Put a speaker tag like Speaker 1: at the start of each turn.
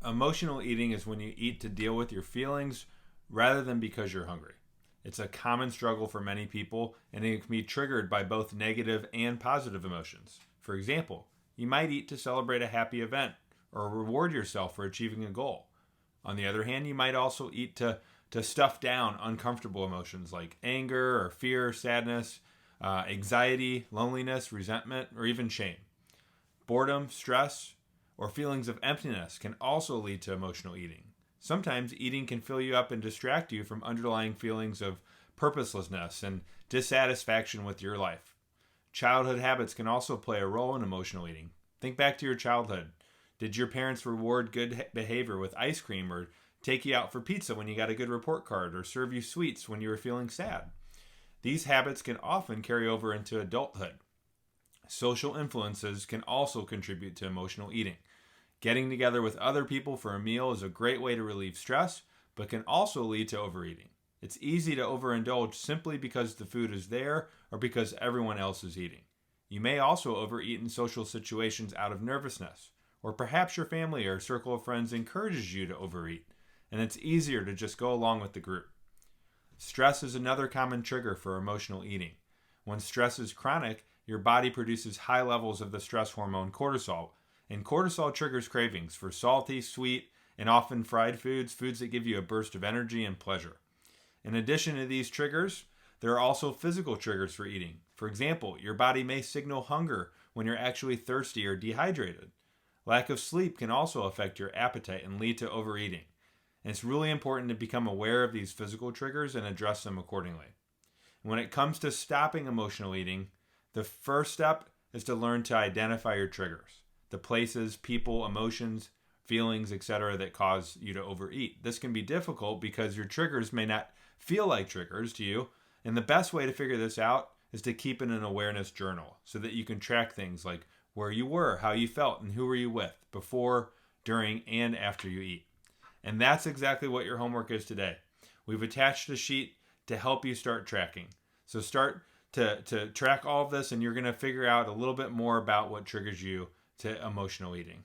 Speaker 1: Emotional eating is when you eat to deal with your feelings rather than because you're hungry. It's a common struggle for many people, and it can be triggered by both negative and positive emotions. For example, you might eat to celebrate a happy event or reward yourself for achieving a goal. On the other hand, you might also eat to stuff down uncomfortable emotions like anger or fear, sadness, anxiety, loneliness, resentment, or even shame. Boredom, stress, or feelings of emptiness can also lead to emotional eating. Sometimes eating can fill you up and distract you from underlying feelings of purposelessness and dissatisfaction with your life. Childhood habits can also play a role in emotional eating. Think back to your childhood. Did your parents reward good behavior with ice cream, or take you out for pizza when you got a good report card, or serve you sweets when you were feeling sad? These habits can often carry over into adulthood. Social influences can also contribute to emotional eating. Getting together with other people for a meal is a great way to relieve stress, but can also lead to overeating. It's easy to overindulge simply because the food is there or because everyone else is eating. You may also overeat in social situations out of nervousness, or perhaps your family or circle of friends encourages you to overeat, and it's easier to just go along with the group. Stress is another common trigger for emotional eating. When stress is chronic, your body produces high levels of the stress hormone cortisol, and cortisol triggers cravings for salty, sweet, and often fried foods, foods that give you a burst of energy and pleasure. In addition to these triggers, there are also physical triggers for eating. For example, your body may signal hunger when you're actually thirsty or dehydrated. Lack of sleep can also affect your appetite and lead to overeating. And it's really important to become aware of these physical triggers and address them accordingly. When it comes to stopping emotional eating, the first step is to learn to identify your triggers, the places, people, emotions, feelings, etc. that cause you to overeat. This can be difficult because your triggers may not feel like triggers to you, and the best way to figure this out is to keep in an awareness journal so that you can track things like where you were, how you felt, and who were you with before, during, and after you eat. And that's exactly what your homework is today. We've attached a sheet to help you start tracking. So start to track all of this, and you're going to figure out a little bit more about what triggers you to emotional eating.